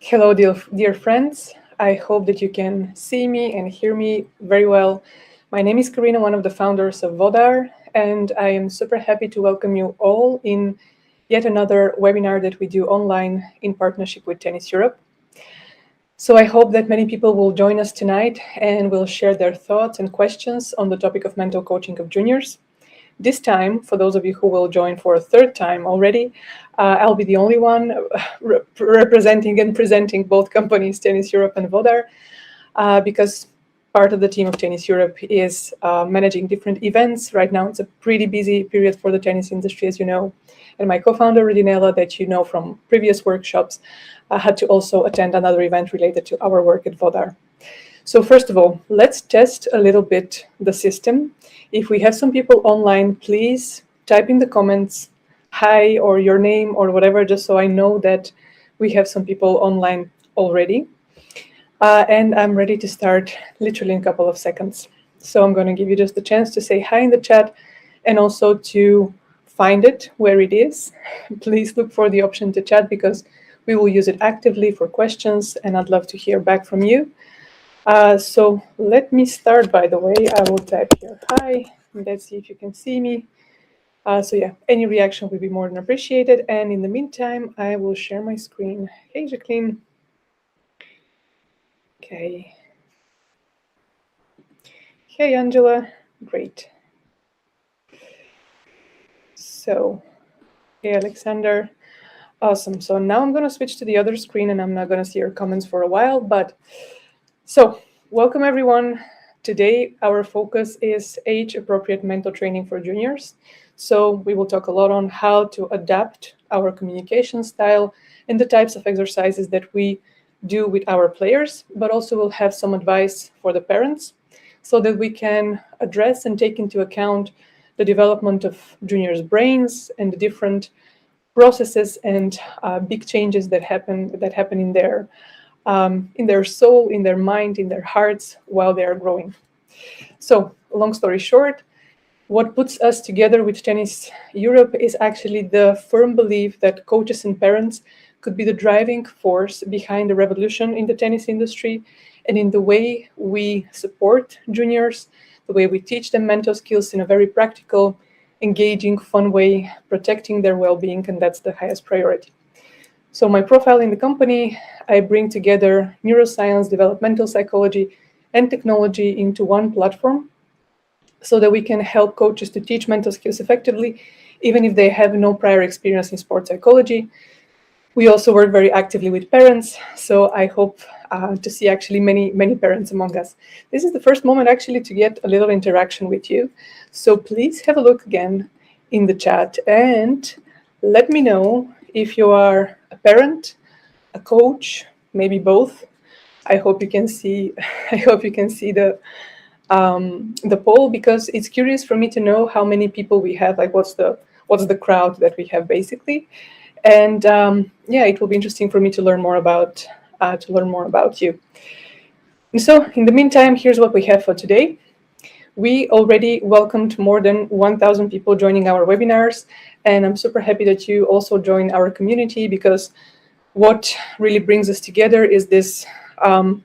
Hello, dear friends. I hope that you can see me and hear me very well. My name is Karina, one of the founders of Vodar, and I am super happy to welcome you all in yet another webinar that we do online in partnership with Tennis Europe. So I hope that many people will join us tonight and will share their thoughts and questions on the topic of mental coaching of juniors. This time, for those of you who will join for a third time already, I'll be the only one representing and presenting both companies, Tennis Europe and Vodar, because part of the team of Tennis Europe is managing different events. Right now, it's a pretty busy period for the tennis industry, as you know. And my co-founder, Rudinella, that you know from previous workshops, had to also attend another event related to our work at Vodar. So first of all, let's test a little bit the system. If we have some people online, please type in the comments, hi, or your name or whatever, just so I know that we have some people online already. And I'm ready to start literally in a couple of seconds. So I'm going to give you just the chance to say hi in the chat and also to find it where it is. Please look for the option to chat because we will use it actively for questions and I'd love to hear back from you. So let me start, by the way. I will type here, hi, and let's see if you can see me. So yeah, any reaction would be more than appreciated. And in the meantime, I will share my screen. Hey, Jacqueline. Okay. Hey, Angela. Great. So, hey, Alexander. Awesome. So now I'm going to switch to the other screen and I'm not going to see your comments for a while, but so welcome everyone. Today, our focus is age-appropriate mental training for juniors. So we will talk a lot on how to adapt our communication style and the types of exercises that we do with our players, but also we'll have some advice for the parents so that we can address and take into account the development of juniors' brains and the different processes and big changes that happen in their soul, in their mind, in their hearts while they are growing. So, long story short, what puts us together with Tennis Europe is actually the firm belief that coaches and parents could be the driving force behind the revolution in the tennis industry and in the way we support juniors, the way we teach them mental skills in a very practical, engaging, fun way, protecting their well-being, and that's the highest priority. So my profile in the company, I bring together neuroscience, developmental psychology, and technology into one platform so that we can help coaches to teach mental skills effectively, even if they have no prior experience in sports psychology. We also work very actively with parents, so I hope to see actually many parents among us. This is the first moment actually to get a little interaction with you. So please have a look again in the chat and let me know if you are a parent, a coach, maybe both. I hope you can see. I hope you can see the poll because it's curious for me to know how many people we have. Like, what's the crowd that we have basically, and yeah, it will be interesting for me to learn more about you. And so, in the meantime, here's what we have for today. We already welcomed more than 1,000 people joining our webinars, and I'm super happy that you also joined our community because what really brings us together is this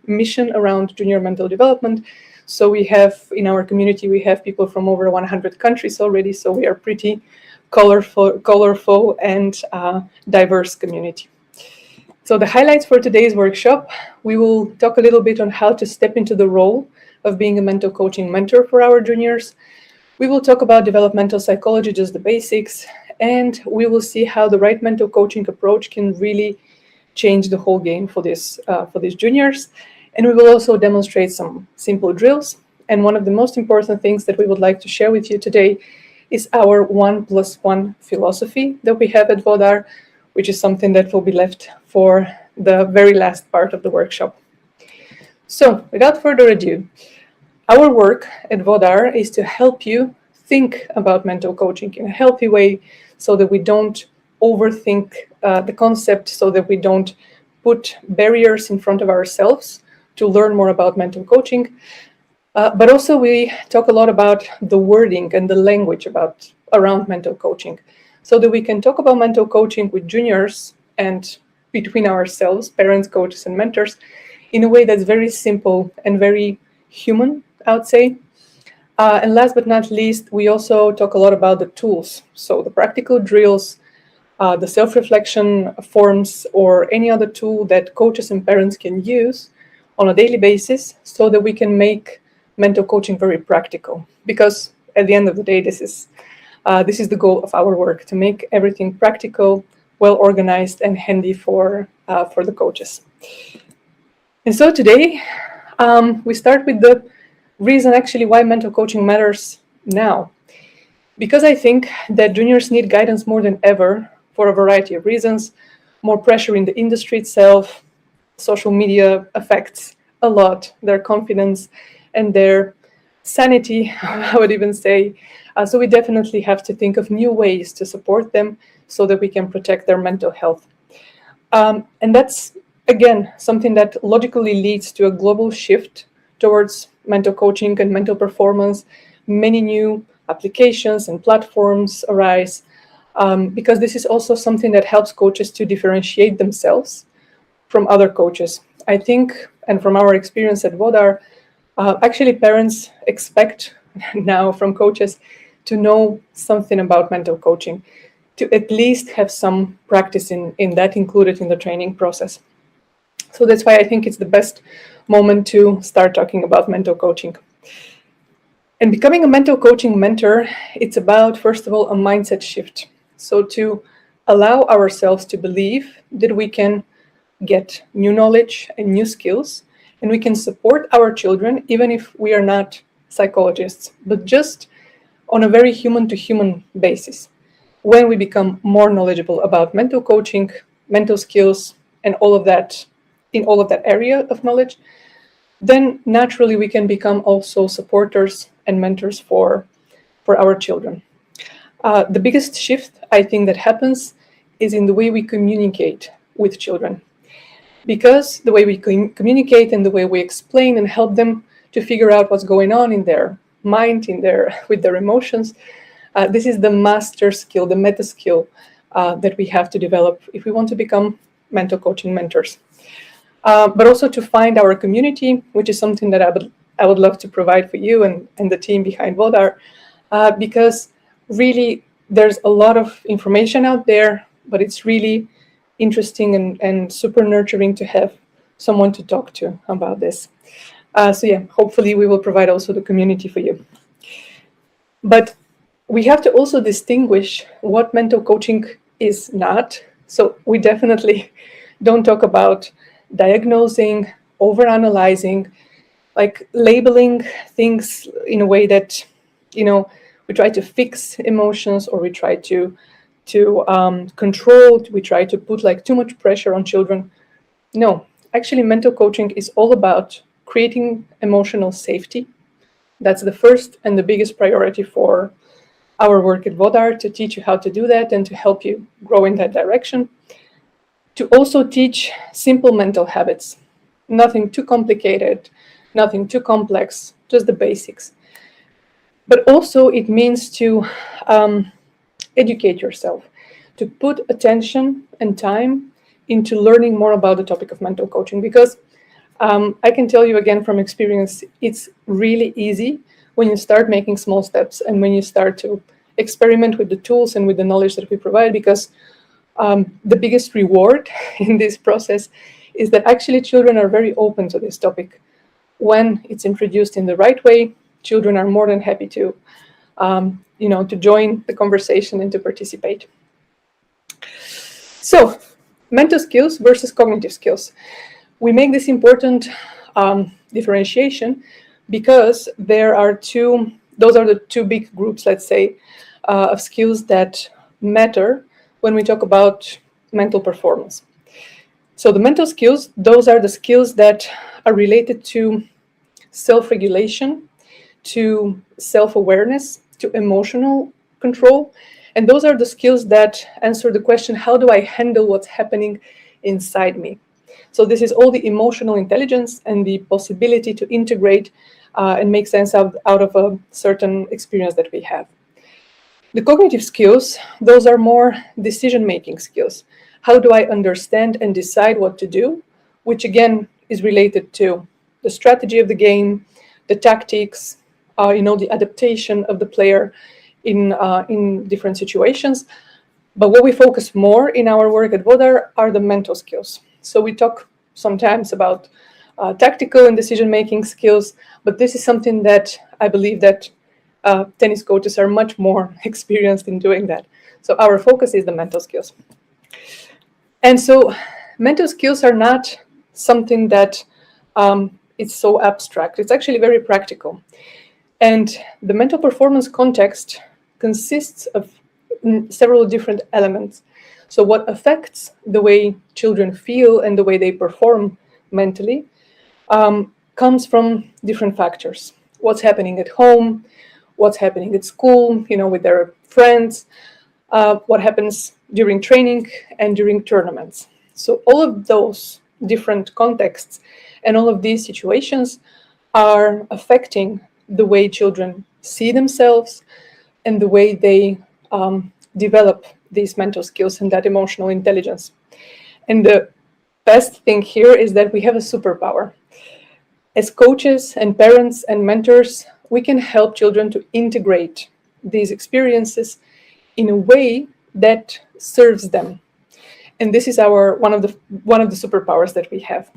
mission around junior mental development. So we have in our community, we have people from over 100 countries already, so we are pretty colorful and diverse community. So the highlights for today's workshop, we will talk a little bit on how to step into the role of being a mental coaching mentor for our juniors. We will talk about developmental psychology, just the basics, and we will see how the right mental coaching approach can really change the whole game for these juniors. And we will also demonstrate some simple drills. And one of the most important things that we would like to share with you today is our 1+1 philosophy that we have at Vodar, which is something that will be left for the very last part of the workshop. So without further ado, our work at Vodar is to help you think about mental coaching in a healthy way so that we don't overthink the concept, so that we don't put barriers in front of ourselves to learn more about mental coaching. But also we talk a lot about the wording and the language around mental coaching so that we can talk about mental coaching with juniors and between ourselves, parents, coaches, and mentors, in a way that's very simple and very human, I would say. And last but not least, we also talk a lot about the tools. So the practical drills, the self-reflection forms, or any other tool that coaches and parents can use on a daily basis so that we can make mental coaching very practical. Because at the end of the day, this is the goal of our work, to make everything practical, well organized, and handy for the coaches. And so today, we start with the reason actually why mental coaching matters now. Because I think that juniors need guidance more than ever for a variety of reasons. More pressure in the industry itself, social media affects a lot their confidence and their sanity, I would even say. So we definitely have to think of new ways to support them so that we can protect their mental health. And that's, again, something that logically leads to a global shift towards mental coaching and mental performance. Many new applications and platforms arise because this is also something that helps coaches to differentiate themselves from other coaches. I think, and from our experience at Vodar, actually parents expect now from coaches to know something about mental coaching, to at least have some practice in that included in the training process. So that's why I think it's the best moment to start talking about mental coaching. And becoming a mental coaching mentor, it's about, first of all, a mindset shift. So to allow ourselves to believe that we can get new knowledge and new skills, and we can support our children, even if we are not psychologists, but just on a very human-to-human basis. When we become more knowledgeable about mental coaching, mental skills, and all of that, in all of that area of knowledge, then naturally we can become also supporters and mentors for our children. The biggest shift, I think, that happens is in the way we communicate with children. Because the way we communicate and the way we explain and help them to figure out what's going on in their mind, with their emotions, this is the master skill, the meta skill that we have to develop if we want to become mental coaching mentors. But also to find our community, which is something that I would love to provide for you and the team behind Vodar, because really there's a lot of information out there, but it's really interesting and super nurturing to have someone to talk to about this. So yeah, hopefully we will provide also the community for you. But we have to also distinguish what mental coaching is not. So we definitely don't talk about diagnosing, overanalyzing, like labeling things in a way that, we try to fix emotions, or we try to control, we try to put like too much pressure on children. No, actually mental coaching is all about creating emotional safety. That's the first and the biggest priority for our work at Vodar, to teach you how to do that and to help you grow in that direction. To also teach simple mental habits, nothing too complicated, nothing too complex, just the basics. But also it means to educate yourself, to put attention and time into learning more about the topic of mental coaching, because I can tell you again from experience, it's really easy when you start making small steps and when you start to experiment with the tools and with the knowledge that we provide, because the biggest reward in this process is that actually children are very open to this topic. When it's introduced in the right way, children are more than happy to join the conversation and to participate. So, mental skills versus cognitive skills. We make this important differentiation because those are the two big groups, let's say, of skills that matter when we talk about mental performance. So the mental skills, those are the skills that are related to self-regulation, to self-awareness, to emotional control. And those are the skills that answer the question, how do I handle what's happening inside me? So this is all the emotional intelligence and the possibility to integrate and make sense out of a certain experience that we have. The cognitive skills, those are more decision-making skills. how do I understand and decide what to do, which again is related to the strategy of the game, the tactics, the adaptation of the player in different situations. But what we focus more in our work at Vodar are the mental skills. So we talk sometimes about tactical and decision-making skills, but this is something that I believe that tennis coaches are much more experienced in doing that. So our focus is the mental skills. And so mental skills are not something that it's so abstract. It's actually very practical. And the mental performance context consists of several different elements. So what affects the way children feel and the way they perform mentally comes from different factors. What's happening at home, what's happening at school, with their friends, what happens during training and during tournaments. So all of those different contexts and all of these situations are affecting the way children see themselves and the way they develop these mental skills and that emotional intelligence. And the best thing here is that we have a superpower. As coaches and parents and mentors, we can help children to integrate these experiences in a way that serves them. And this is one of the superpowers that we have.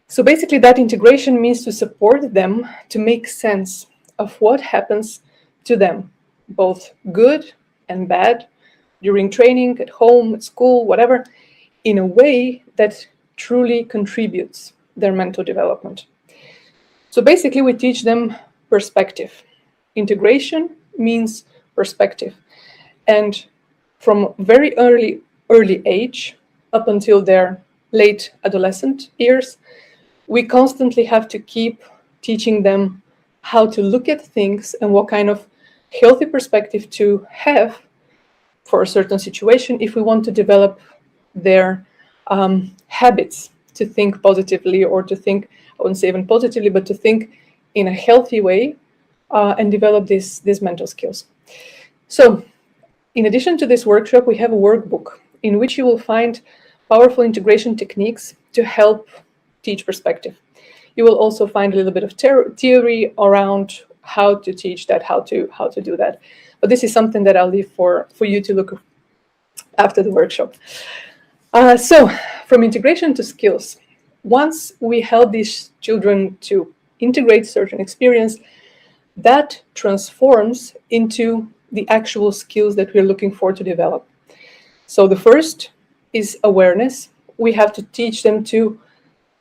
So basically that integration means to support them to make sense of what happens to them, both good and bad, during training, at home, at school, whatever, in a way that truly contributes their mental development. So basically we teach them perspective. Integration means perspective. And from very early age up until their late adolescent years, we constantly have to keep teaching them how to look at things and what kind of healthy perspective to have for a certain situation if we want to develop their habits to think positively, or to think, I wouldn't say even positively, but to think in a healthy way and develop these mental skills. So in addition to this workshop, we have a workbook in which you will find powerful integration techniques to help teach perspective. You will also find a little bit of theory around how to teach that, how to do that. But this is something that I'll leave for you to look after the workshop. So from integration to skills, once we help these children to integrate certain experience, that transforms into the actual skills that we're looking for to develop. So the first is awareness. We have to teach them to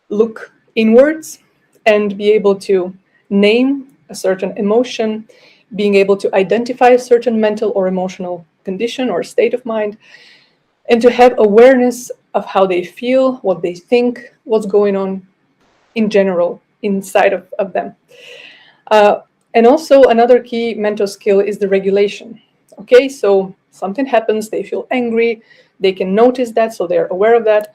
look inwards and be able to name a certain emotion, being able to identify a certain mental or emotional condition or state of mind, and to have awareness of how they feel, what they think, what's going on in general inside of them. And also another key mental skill is the regulation. Okay, so something happens, they feel angry, they can notice that, so they're aware of that,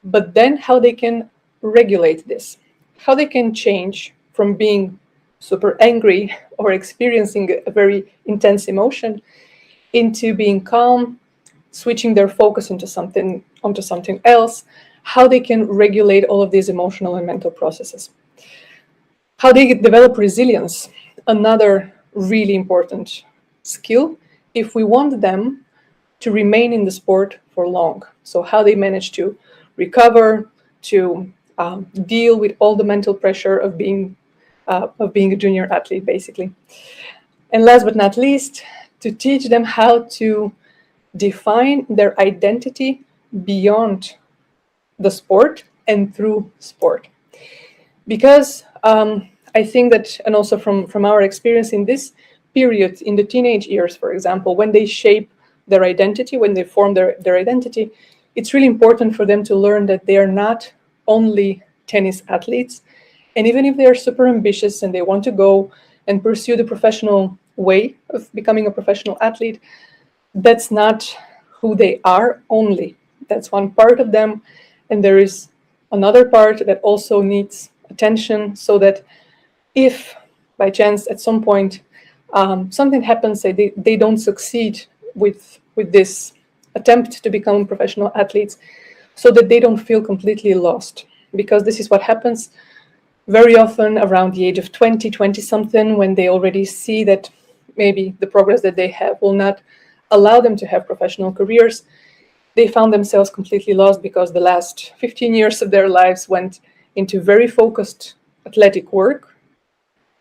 but then how they can regulate this, how they can change from being super angry or experiencing a very intense emotion into being calm, switching their focus onto something else, how they can regulate all of these emotional and mental processes. How they develop resilience, another really important skill if we want them to remain in the sport for long. So how they manage to recover, to deal with all the mental pressure of being a junior athlete, basically. And last but not least, to teach them how to define their identity beyond the sport and through sport. Because I think that, and also from our experience in this period, in the teenage years, for example, when they shape their identity, when they form their identity, it's really important for them to learn that they are not only tennis athletes. And even if they are super ambitious and they want to go and pursue the professional way of becoming a professional athlete, that's not who they are only. That's one part of them. And there is another part that also needs attention, so that if by chance at some point something happens, they don't succeed with this attempt to become professional athletes so that they don't feel completely lost. Because this is what happens very often around the age of 20 something, when they already see that maybe the progress that they have will not allow them to have professional careers. They found themselves completely lost because the last 15 years of their lives went into very focused athletic work.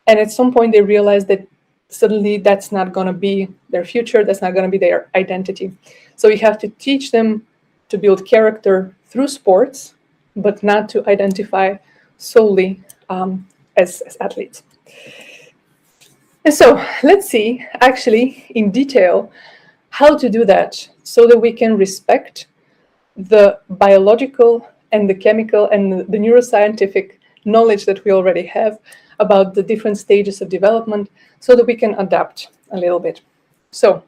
And at some point they realized that suddenly that's not going to be their future, that's not going to be their identity. So we have to teach them to build character through sports, but not to identify solely as athletes. And so let's see, actually, in detail, how to do that so that we can respect the biological and the chemical and the neuroscientific knowledge that we already have about the different stages of development so that we can adapt a little bit. So,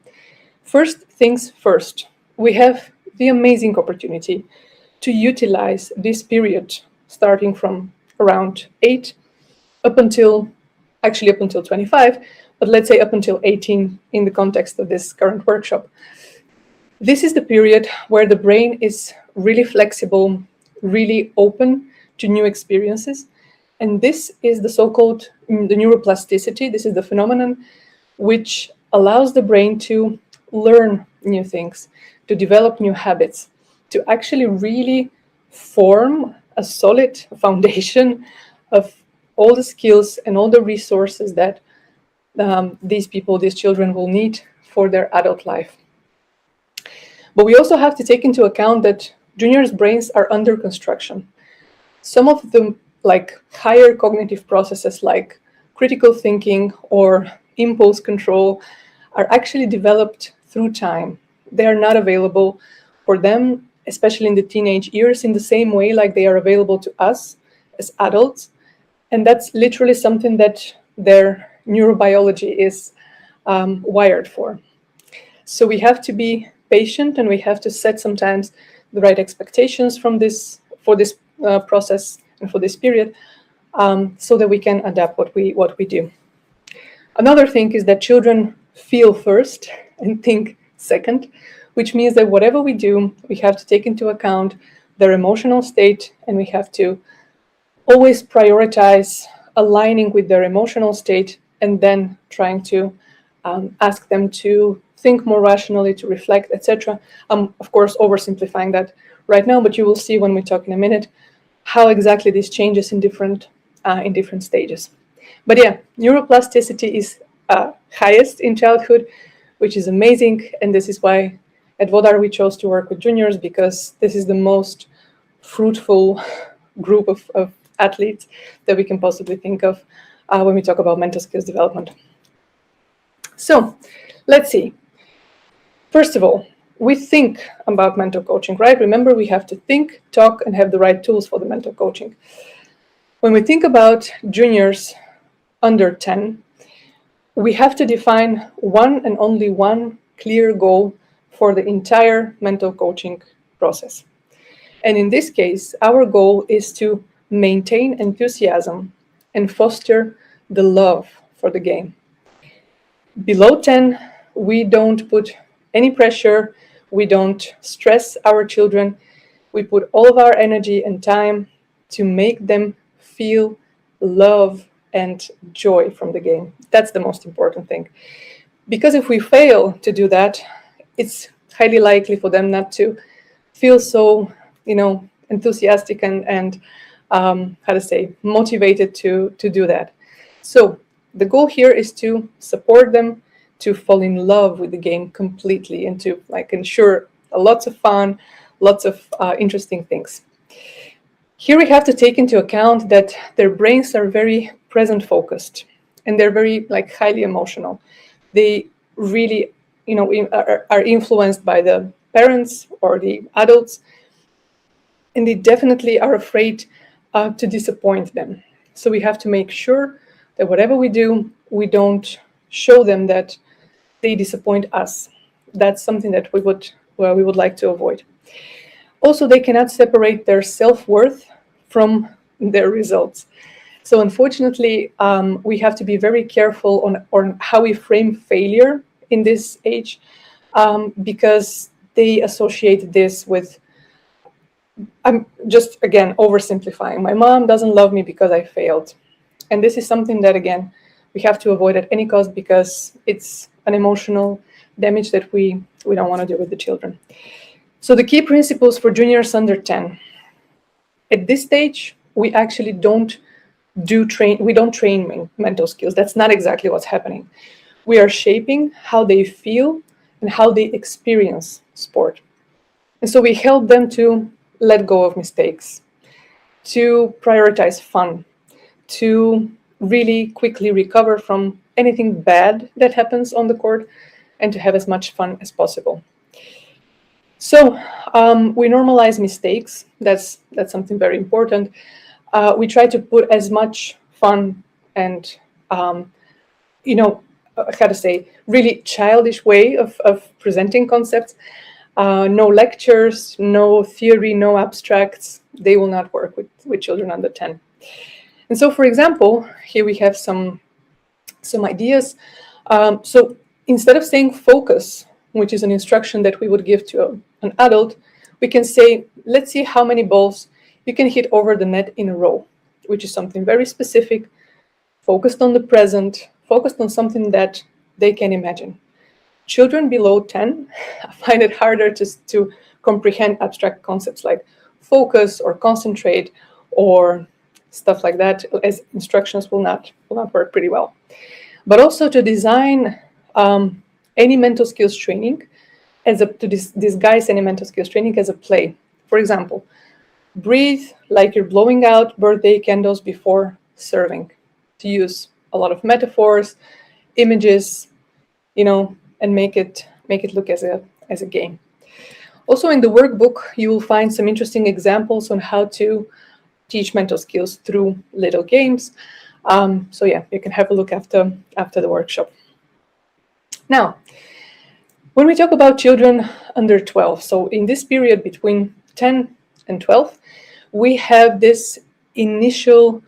first things first, we have the amazing opportunity to utilize this period starting from around 8 up until 25, but let's say up until 18 in the context of this current workshop. This is the period where the brain is really flexible, really open to new experiences. And this is the so-called the neuroplasticity. This is the phenomenon which allows the brain to learn new things, to develop new habits, to actually really form a solid foundation of all the skills and all the resources that these children will need for their adult life. But we also have to take into account that juniors' brains are under construction. Some of the higher cognitive processes like critical thinking or impulse control are actually developed through time. They are not available for them, especially in the teenage years, in the same way like they are available to us as adults. And that's literally something that their neurobiology is wired for. So we have to be patient, and we have to set sometimes the right expectations for this process and for this period, so that we can adapt what we do. Another thing is that children feel first and think second, which means that whatever we do, we have to take into account their emotional state, and we have to always prioritize aligning with their emotional state and then trying to ask them to think more rationally, to reflect, etc. I'm, of course, oversimplifying that right now, but you will see when we talk in a minute how exactly this changes in different stages. But yeah, neuroplasticity is highest in childhood, which is amazing, and this is why at Vodar we chose to work with juniors, because this is the most fruitful group of athletes that we can possibly think of when we talk about mental skills development. So let's see. First of all, we think about mental coaching, right? Remember, we have to think, talk, and have the right tools for the mental coaching. When we think about juniors under 10, we have to define one and only one clear goal for the entire mental coaching process. And in this case, our goal is to maintain enthusiasm and foster the love for the game. Below 10, we don't put any pressure, we don't stress our children, we put all of our energy and time to make them feel love and joy from the game. That's the most important thing. Because if we fail to do that, it's highly likely for them not to feel so, enthusiastic and motivated to do that. So the goal here is to support them to fall in love with the game completely and to ensure lots of fun, lots of interesting things. Here we have to take into account that their brains are very present focused and they're very highly emotional. They really are influenced by the parents or the adults, and they definitely are afraid to disappoint them. So we have to make sure that whatever we do, we don't show them that they disappoint us. That's something that we would like to avoid. Also, they cannot separate their self-worth from their results. So unfortunately, we have to be very careful on how we frame failure in this age, because they associate this with, I'm just, again, oversimplifying. My mom doesn't love me because I failed. And this is something that, again, we have to avoid at any cost because it's an emotional damage that we don't want to do with the children. So the key principles for juniors under 10. At this stage, we actually don't train mental skills. That's not exactly what's happening. We are shaping how they feel and how they experience sport. And so we help them to let go of mistakes, to prioritize fun, to really quickly recover from anything bad that happens on the court, and to have as much fun as possible. So we normalize mistakes. That's something very important. We try to put as much fun and, how to say, really childish way of presenting concepts. No lectures, no theory, no abstracts. They will not work with children under 10. And so, for example, here we have some ideas. So instead of saying focus, which is an instruction that we would give to an adult, we can say, let's see how many balls you can hit over the net in a row, which is something very specific, focused on the present, focused on something that they can imagine. Children below 10 find it harder to comprehend abstract concepts like focus or concentrate or stuff like that, as instructions will not work pretty well. But also to design any mental skills training disguise any mental skills training as a play. For example, breathe like you're blowing out birthday candles before serving, to use a lot of metaphors, images, and make it look as a game. Also in the workbook, you will find some interesting examples on how to teach mental skills through little games. So yeah, you can have a look after the workshop. Now, when we talk about children under 12, so in this period between 10 and 12, we have this initial,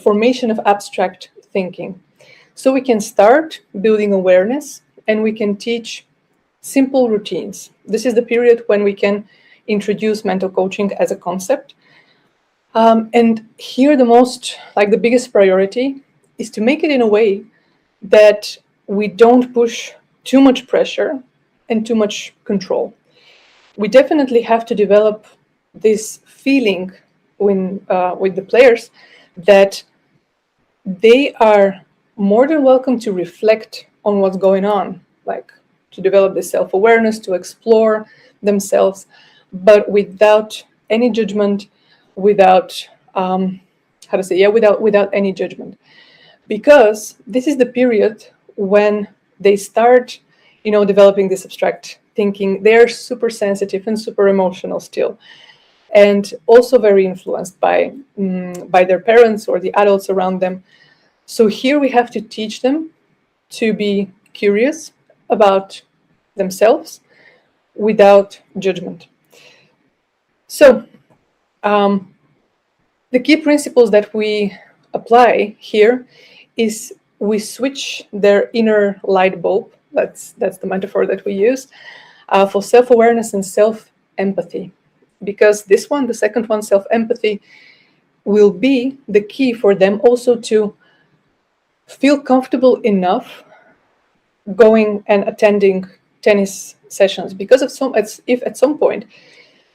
formation of abstract thinking. So we can start building awareness and we can teach simple routines. This is the period when we can introduce mental coaching as a concept. And here the biggest priority is to make it in a way that we don't push too much pressure and too much control. We definitely have to develop this feeling with the players that they are more than welcome to reflect on what's going on, like to develop this self-awareness, to explore themselves, but without any judgment, without any judgment. Because this is the period when they start, developing this abstract thinking. They're super sensitive and super emotional still, and also very influenced by their parents or the adults around them. So here we have to teach them to be curious about themselves without judgment. So the key principles that we apply here is we switch their inner light bulb, that's the metaphor that we use, for self-awareness and self-empathy. Because this one, the second one, self-empathy, will be the key for them also to feel comfortable enough going and attending tennis sessions. Because if at some point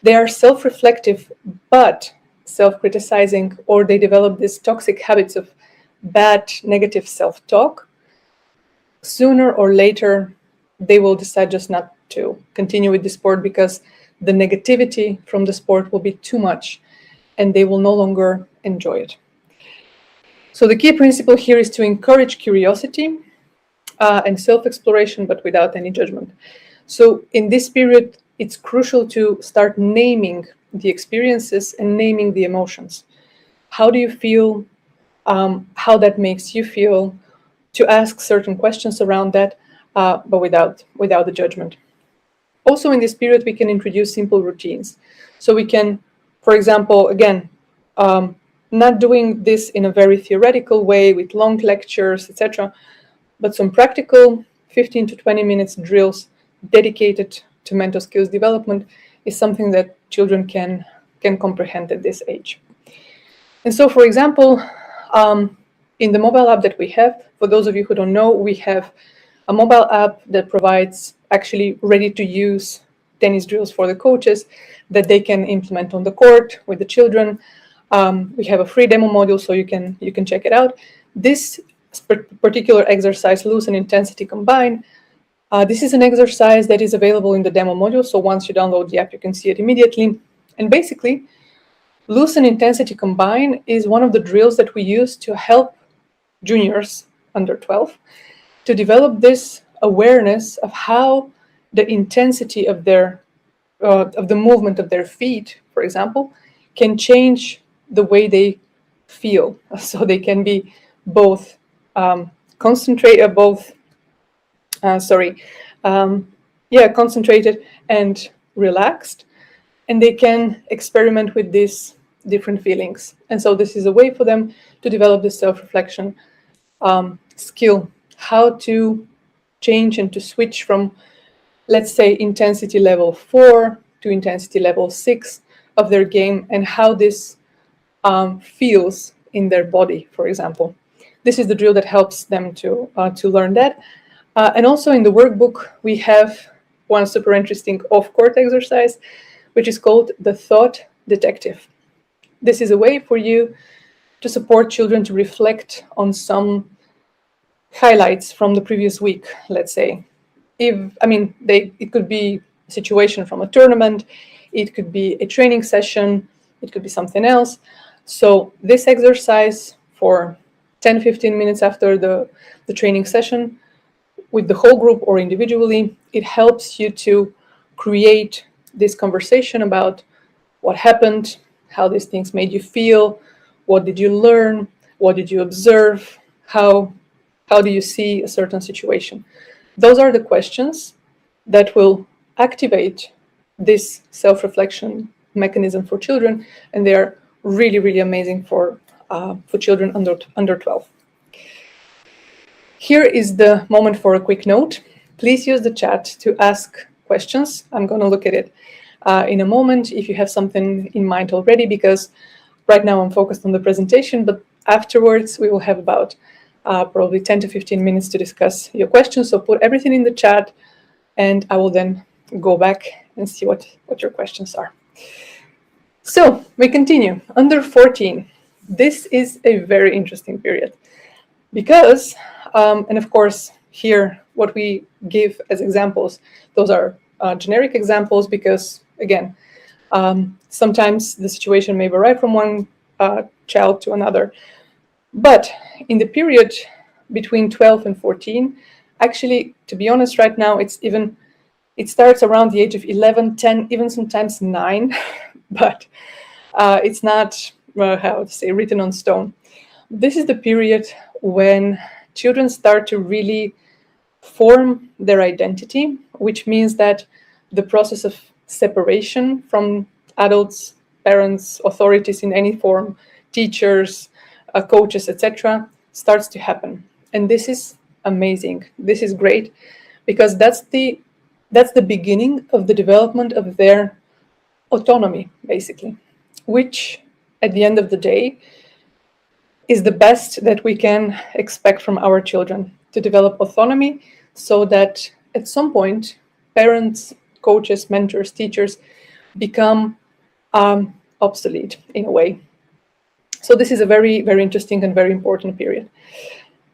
they are self-reflective but self-criticizing, or they develop these toxic habits of bad, negative self-talk, sooner or later they will decide just not to continue with the sport because the negativity from the sport will be too much and they will no longer enjoy it. So the key principle here is to encourage curiosity and self-exploration, but without any judgment. So in this period, it's crucial to start naming the experiences and naming the emotions. How do you feel? How that makes you feel? To ask certain questions around that, but without the judgment. Also in this period, we can introduce simple routines. So we can, for example, again, not doing this in a very theoretical way with long lectures, etc., but some practical 15 to 20 minutes drills dedicated to mental skills development is something that children can comprehend at this age. And so, for example, in the mobile app that we have, for those of you who don't know, we have a mobile app that provides actually ready-to-use tennis drills for the coaches that they can implement on the court with the children. We have a free demo module, so you can check it out. This particular exercise, Loosen Intensity Combine, this is an exercise that is available in the demo module. So once you download the app, you can see it immediately. And basically, Loosen Intensity Combine is one of the drills that we use to help juniors under 12 to develop this awareness of how the intensity of their of the movement of their feet, for example, can change the way they feel. So they can be both concentrated and relaxed, and they can experiment with these different feelings. And so this is a way for them to develop this self-reflection skill, how to change and to switch from, let's say, intensity level 4 to intensity level 6 of their game, and how this feels in their body, for example. This is the drill that helps them to learn that. And also in the workbook, we have one super interesting off-court exercise, which is called the Thought Detective. This is a way for you to support children to reflect on some highlights from the previous week, let's say. It could be a situation from a tournament, it could be a training session, it could be something else. So this exercise for 10-15 minutes after the training session, with the whole group or individually, it helps you to create this conversation about what happened, how these things made you feel, what did you learn, what did you observe, how do you see a certain situation. Those are the questions that will activate this self-reflection mechanism for children, and they are really, really amazing for children under 12. Here is the moment for a quick note. Please use the chat to ask questions. I'm going to look at it in a moment if you have something in mind already, because right now I'm focused on the presentation, but afterwards we will have about probably 10 to 15 minutes to discuss your questions. So put everything in the chat, and I will then go back and see what your questions are. So we continue. Under 14, this is a very interesting period because, and of course, here what we give as examples, those are generic examples because, again, sometimes the situation may vary from one child to another. But in the period between 12 and 14, actually, to be honest, right now, it starts around the age of 11, 10, even sometimes 9, but it's not, how to say, written on stone. This is the period when children start to really form their identity, which means that the process of separation from adults, parents, authorities in any form, teachers, coaches, etc., starts to happen. And this is amazing. This is great because that's the beginning of the development of their autonomy, basically, which at the end of the day is the best that we can expect from our children, to develop autonomy so that at some point parents, coaches, mentors, teachers become obsolete in a way. So this is a very, very interesting and very important period.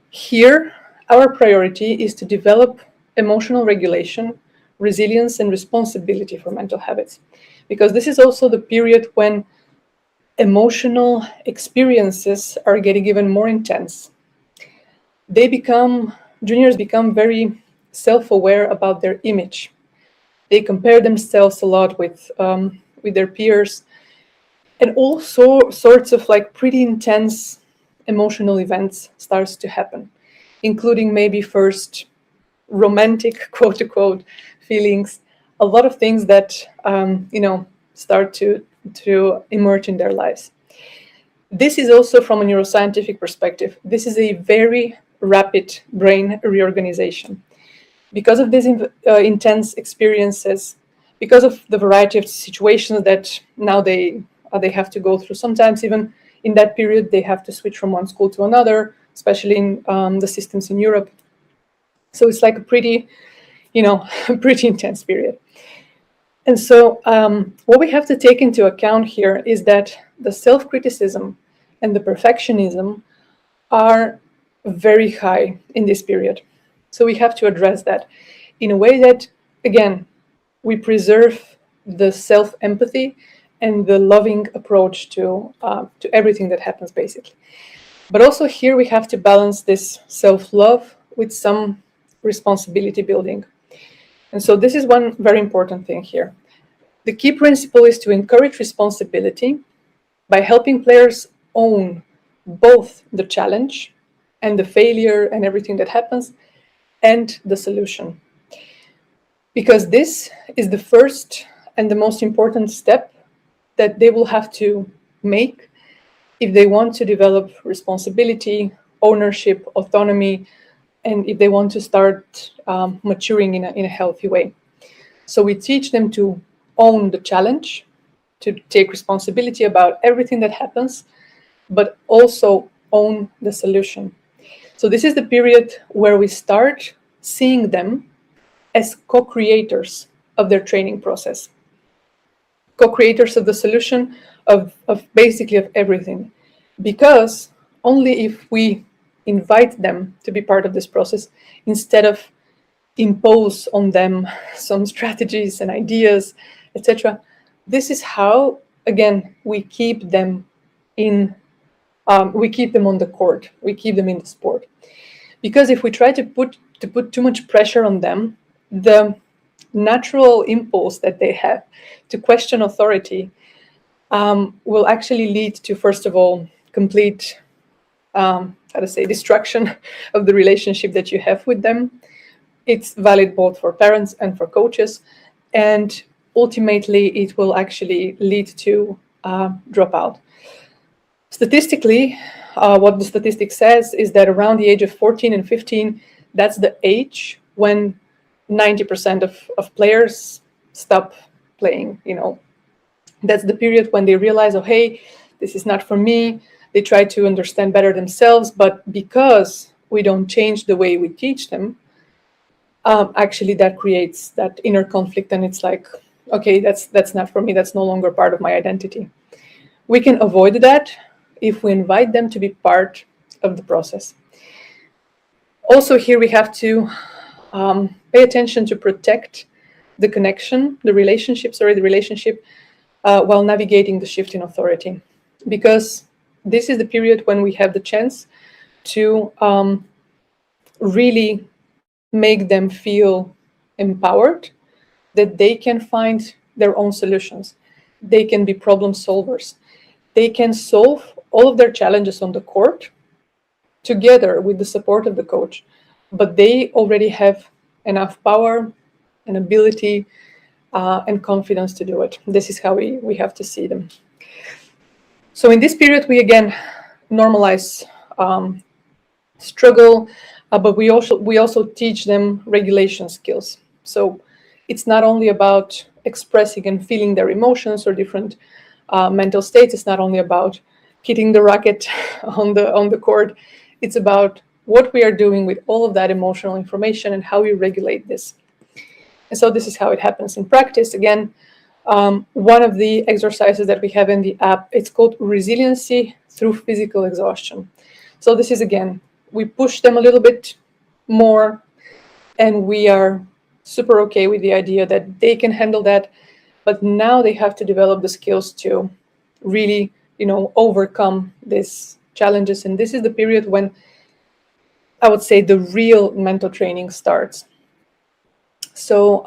Here, our priority is to develop emotional regulation, resilience, and responsibility for mental habits, because this is also the period when emotional experiences are getting even more intense. Juniors become very self-aware about their image. They compare themselves a lot with their peers, and all sorts of pretty intense emotional events starts to happen, including maybe first romantic, quote unquote, feelings, a lot of things that start to emerge in their lives. This is also, from a neuroscientific perspective, this is a very rapid brain reorganization, because of these intense experiences, because of the variety of situations that now they have to go through. Sometimes even in that period, they have to switch from one school to another, especially in the systems in Europe. So it's like a pretty, pretty intense period. And so what we have to take into account here is that the self-criticism and the perfectionism are very high in this period. So we have to address that in a way that, again, we preserve the self-empathy and the loving approach to everything that happens, basically. But also here we have to balance this self-love with some responsibility building. And so this is one very important thing here. The key principle is to encourage responsibility by helping players own both the challenge and the failure and everything that happens and the solution. Because this is the first and the most important step that they will have to make if they want to develop responsibility, ownership, autonomy, and if they want to start maturing in a healthy way. So we teach them to own the challenge, to take responsibility about everything that happens, but also own the solution. So this is the period where we start seeing them as co-creators of their training process, co-creators of the solution of basically of everything. Because only if we invite them to be part of this process, instead of impose on them some strategies and ideas, etc., this is how, again, we keep them we keep them on the court, we keep them in the sport. Because if we try to put too much pressure on them, the natural impulse that they have to question authority will actually lead to, first of all, complete destruction of the relationship that you have with them. It's valid both for parents and for coaches, and ultimately it will actually lead to dropout. Statistically, what the statistic says is that around the age of 14 and 15, that's the age when 90% of players stop playing. That's the period when they realize, oh, hey, this is not for me. They try to understand better themselves, but because we don't change the way we teach them, actually that creates that inner conflict, and it's like, okay, that's not for me. That's no longer part of my identity. We can avoid that if we invite them to be part of the process. Also, here we have to pay attention to protect the connection, the relationship while navigating the shift in authority, because this is the period when we have the chance to really make them feel empowered, that they can find their own solutions. They can be problem solvers. They can solve all of their challenges on the court together with the support of the coach, but they already have enough power and ability and confidence to do it. This is how we have to see them. So in this period, we again normalize struggle, but we also teach them regulation skills. So it's not only about expressing and feeling their emotions or different mental states. It's not only about hitting the racket on the court. It's about what we are doing with all of that emotional information and how we regulate this. And so this is how it happens in practice. Again, one of the exercises that we have in the app, it's called resiliency through physical exhaustion. So this is, again, we push them a little bit more, and we are super okay with the idea that they can handle that, but now they have to develop the skills to really, overcome these challenges. And this is the period when I would say the real mental training starts. So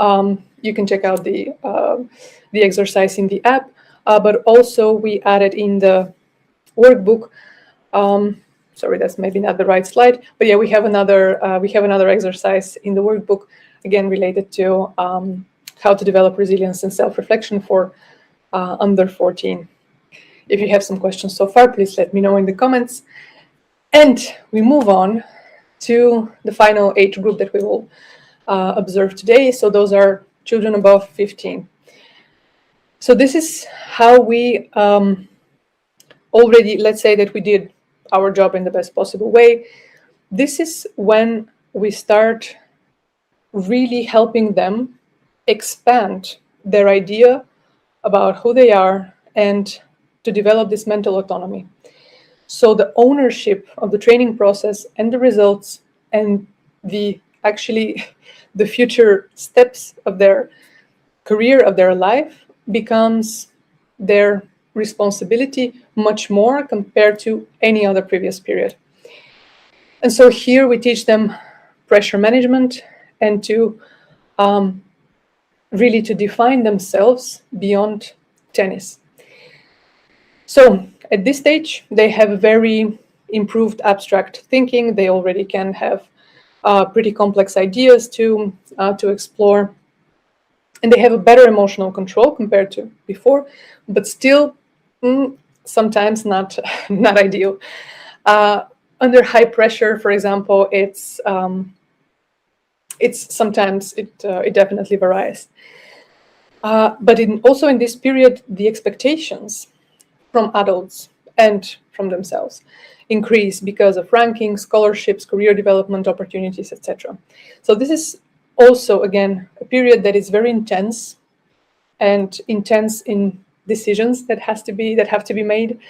you can check out the exercise in the app, but also we added in the workbook. Sorry, that's maybe not the right slide, but yeah, we have another exercise in the workbook, again related to how to develop resilience and self-reflection for under 14. If you have some questions so far, please let me know in the comments. And we move on to the final age group that we will observed today. So those are children above 15. So this is how we already, let's say that we did our job in the best possible way. This is when we start really helping them expand their idea about who they are and to develop this mental autonomy. So the ownership of the training process and the results and the actually the future steps of their career, of their life, becomes their responsibility much more compared to any other previous period. And so here we teach them pressure management and to really to define themselves beyond tennis. So at this stage, they have very improved abstract thinking. They already can have pretty complex ideas to explore. And they have a better emotional control compared to before, but still sometimes not ideal. Under high pressure, for example, it's sometimes it definitely varies. But also in this period, the expectations from adults and from themselves increase because of rankings, scholarships, career development opportunities, etc. So this is also, again, a period that is very intense and intense in decisions that have to be made.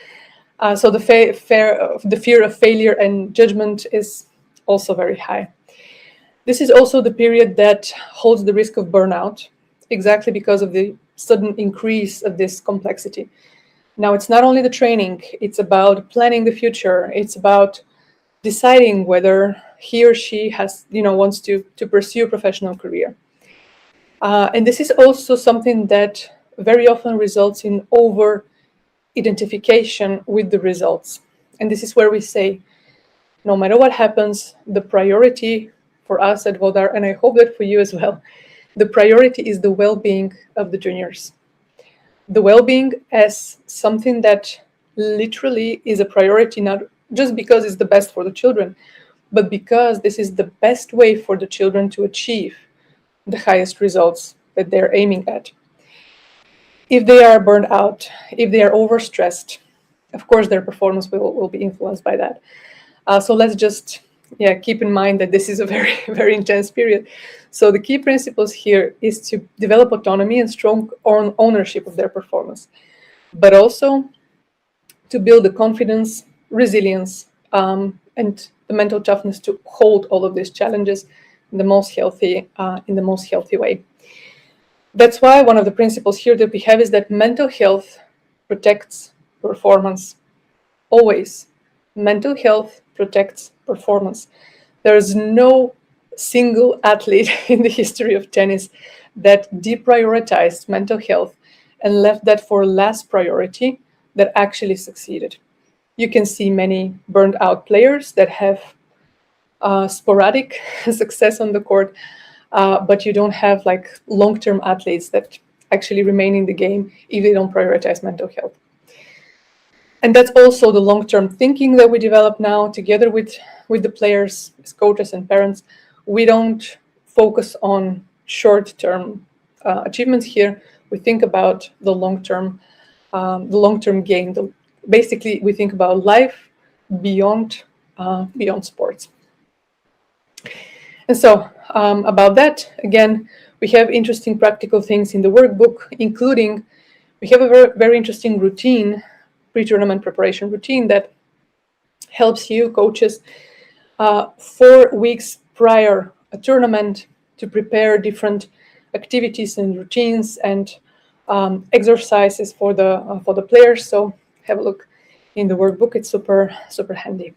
So the fear of failure and judgment is also very high. This is also the period that holds the risk of burnout, exactly because of the sudden increase of this complexity. Now, it's not only the training, it's about planning the future. It's about deciding whether he or she wants to pursue a professional career. And this is also something that very often results in over-identification with the results. And this is where we say, no matter what happens, the priority for us at Vodar, and I hope that for you as well, the priority is the well-being of the juniors. The well-being as something that literally is a priority, not just because it's the best for the children, but because this is the best way for the children to achieve the highest results that they're aiming at. If they are burned out, if they are overstressed, of course their performance will be influenced by that. So let's just keep in mind that this is a very, very intense period. So the key principles here is to develop autonomy and strong ownership of their performance, but also to build the confidence, resilience, and the mental toughness to hold all of these challenges in the most healthy way. That's why one of the principles here that we have is that mental health protects performance. Always. Mental health protects performance. There is no single athlete in the history of tennis that deprioritized mental health and left that for last priority that actually succeeded. You can see many burned out players that have sporadic success on the court, but you don't have like long-term athletes that actually remain in the game if they don't prioritize mental health. And that's also the long-term thinking that we develop now together with the players, as coaches and parents. We don't focus on short-term achievements here. We think about the long-term gain. Basically, we think about life beyond sports. And so about that, again, we have interesting practical things in the workbook, including we have a very, very interesting routine, pre-tournament preparation routine that helps you, coaches, 4 weeks prior a tournament to prepare different activities and routines and exercises for the players. So have a look in the workbook. It's super, super handy.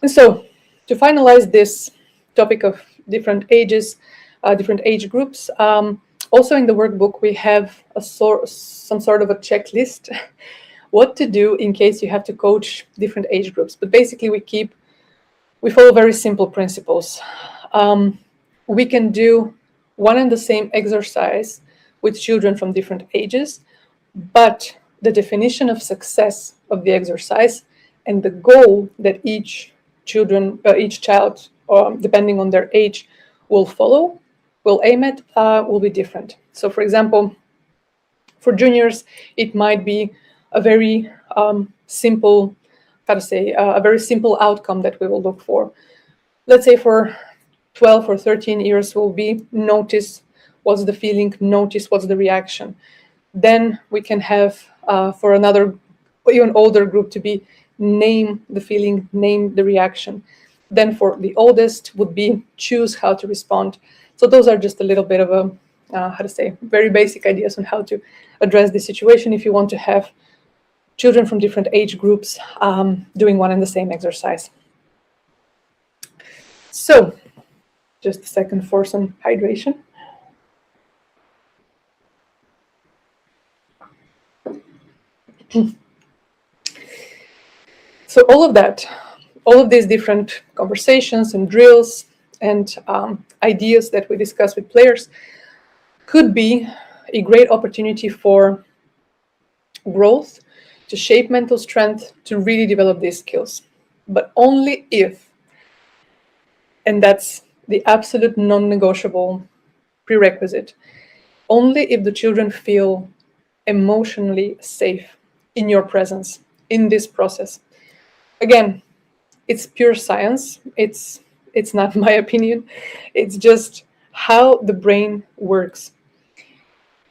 And so to finalize this topic of different ages, different age groups, also in the workbook, we have some sort of a checklist what to do in case you have to coach different age groups. But basically, we follow very simple principles. We can do one and the same exercise with children from different ages, but the definition of success of the exercise and the goal that each child, depending on their age, will follow, will aim at, will be different. So for example, for juniors, it might be a very simple, a very simple outcome that we will look for. Let's say for 12 or 13 years will be notice what's the feeling, notice what's the reaction. Then we can have for another even older group to be name the feeling, name the reaction. Then for the oldest would be choose how to respond. So those are just a little bit of a, very basic ideas on how to address the situation if you want to have children from different age groups doing one and the same exercise. So just a second for some hydration. So all of these different conversations and drills and ideas that we discuss with players could be a great opportunity for growth, to shape mental strength, to really develop these skills. But only if, and that's the absolute non-negotiable prerequisite, only if the children feel emotionally safe in your presence, in this process. Again, it's pure science. It's not my opinion. It's just how the brain works.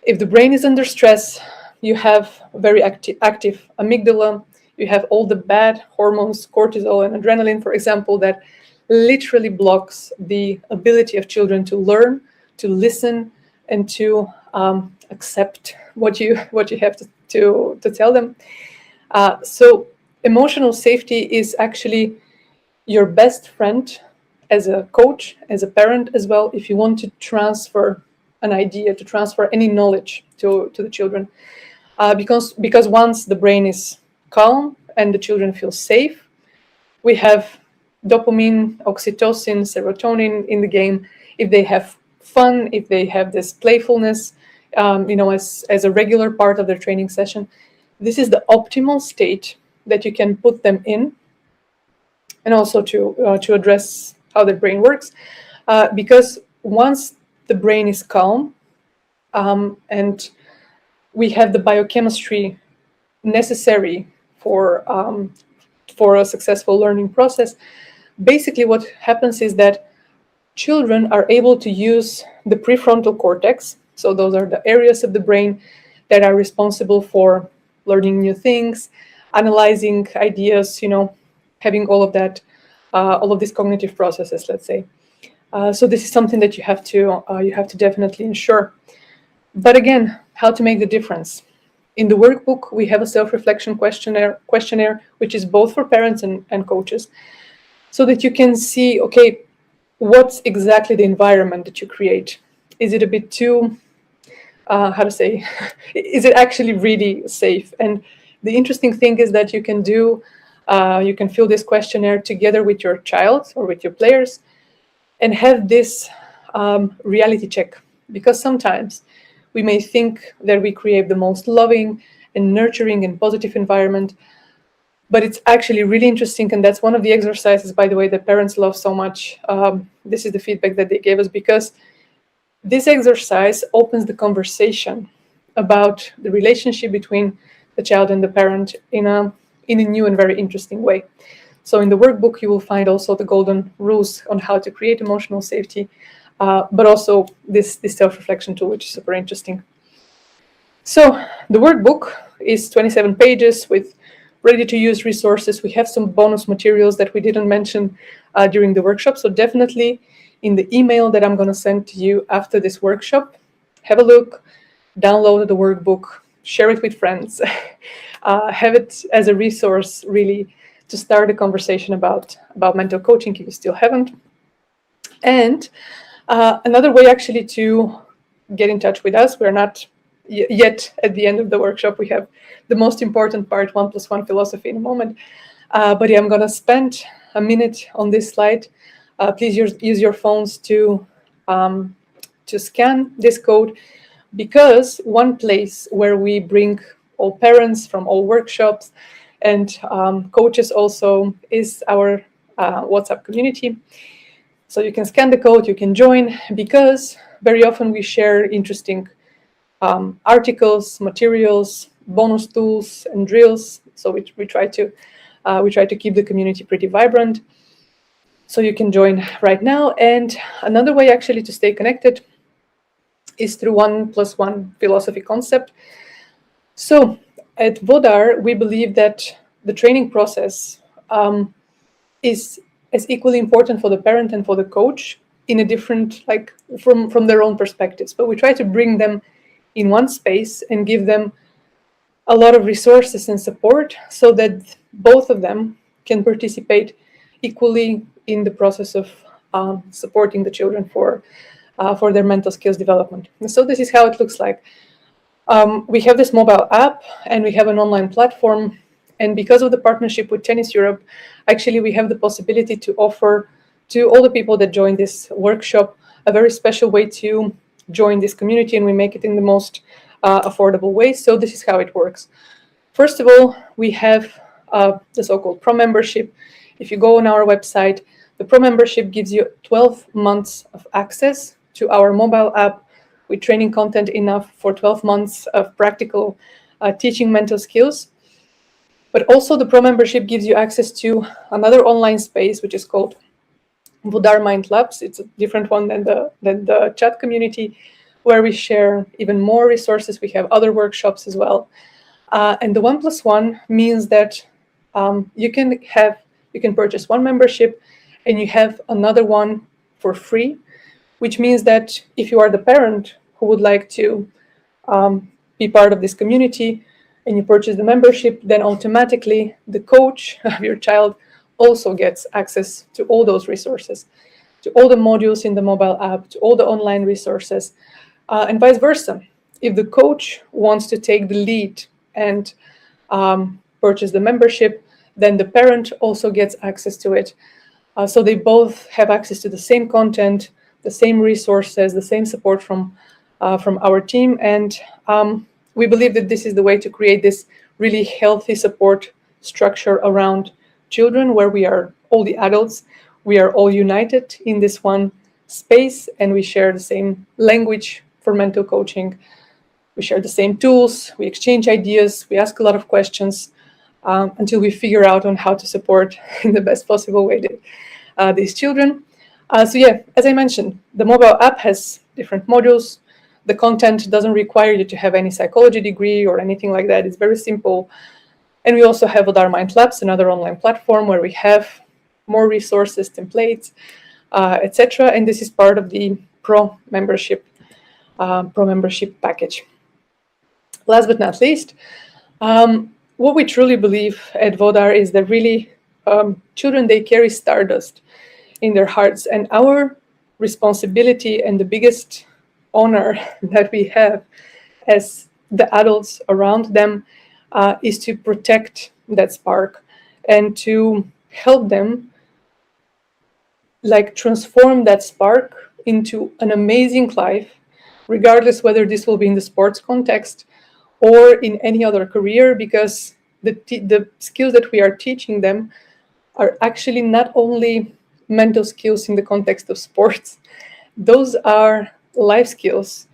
If the brain is under stress, you have very active amygdala, you have all the bad hormones, cortisol and adrenaline, for example, that literally blocks the ability of children to learn, to listen, and to accept what you have to tell them. So emotional safety is actually your best friend as a coach, as a parent as well, if you want to transfer an idea, to transfer any knowledge to the children. Because once the brain is calm and the children feel safe, we have dopamine, oxytocin, serotonin in the game. If they have fun, if they have this playfulness, as a regular part of their training session, this is the optimal state that you can put them in, and also to address how the brain works, because once the brain is calm and we have the biochemistry necessary for a successful learning process, basically what happens is that children are able to use the prefrontal cortex. So those are the areas of the brain that are responsible for learning new things, analyzing ideas, having all of that, all of these cognitive processes, let's say. So this is something that you have to definitely ensure. But again, how to make the difference? In the workbook, we have a self-reflection questionnaire, which is both for parents and coaches, so that you can see, okay, what's exactly the environment that you create? Is it a bit too, is it actually really safe? And the interesting thing is that you can fill this questionnaire together with your child or with your players and have this reality check. Because sometimes we may think that we create the most loving and nurturing and positive environment, but it's actually really interesting. And that's one of the exercises, by the way, that parents love so much. This is the feedback that they gave us, because this exercise opens the conversation about the relationship between the child and the parent in a new and very interesting way. So in the workbook, you will find also the golden rules on how to create emotional safety, but also this self-reflection tool, which is super interesting. So the workbook is 27 pages with ready-to-use resources. We have some bonus materials that we didn't mention during the workshop. So definitely in the email that I'm going to send to you after this workshop, have a look, download the workbook, share it with friends, have it as a resource really to start a conversation about mental coaching if you still haven't. And another way actually to get in touch with us, we're not yet at the end of the workshop. We have the most important part, 1+1 philosophy, in a moment. But yeah, I'm going to spend a minute on this slide. Please use your phones to scan this code, because one place where we bring all parents from all workshops and coaches also is our WhatsApp community. So you can scan the code, you can join, because very often we share interesting articles, materials, bonus tools, and drills. So we try to keep the community pretty vibrant. So you can join right now. And another way actually to stay connected is through 1+1 philosophy concept. So at Vodar, we believe that the training process is as equally important for the parent and for the coach in a different, like from their own perspectives. But we try to bring them in one space and give them a lot of resources and support so that both of them can participate equally in the process of supporting the children for their mental skills development. And so this is how it looks like. We have this mobile app and we have an online platform. And because of the partnership with Tennis Europe, actually we have the possibility to offer to all the people that join this workshop a very special way to join this community, and we make it in the most affordable way. So this is how it works. First of all, we have the so-called Pro membership. If you go on our website, the Pro membership gives you 12 months of access to our mobile app with training content enough for 12 months of practical teaching mental skills. But also the Pro membership gives you access to another online space, which is called Vodar Mind Labs. It's a different one than the chat community, where we share even more resources. We have other workshops as well. And the 1+1 means that you can purchase one membership and you have another one for free, which means that if you are the parent who would like to be part of this community and you purchase the membership, then automatically the coach of your child also gets access to all those resources, to all the modules in the mobile app, to all the online resources, and vice versa. If the coach wants to take the lead and purchase the membership, then the parent also gets access to it. So they both have access to the same content, the same resources, the same support from our team. And we believe that this is the way to create this really healthy support structure around children, where we are all the adults, we are all united in this one space, and we share the same language for mental coaching. We share the same tools, we exchange ideas, we ask a lot of questions until we figure out on how to support in the best possible way these children. So yeah, as I mentioned, the mobile app has different modules. The content doesn't require you to have any psychology degree or anything like that. It's very simple. And we also have Vodar Mind Labs, another online platform where we have more resources, templates, etc. And this is part of the Pro membership package. Last but not least, what we truly believe at Vodar is that really children, they carry stardust in their hearts. And our responsibility and the biggest honor that we have as the adults around them is to protect that spark and to help them transform that spark into an amazing life, regardless whether this will be in the sports context or in any other career, because the skills that we are teaching them are actually not only mental skills in the context of sports. Those are life skills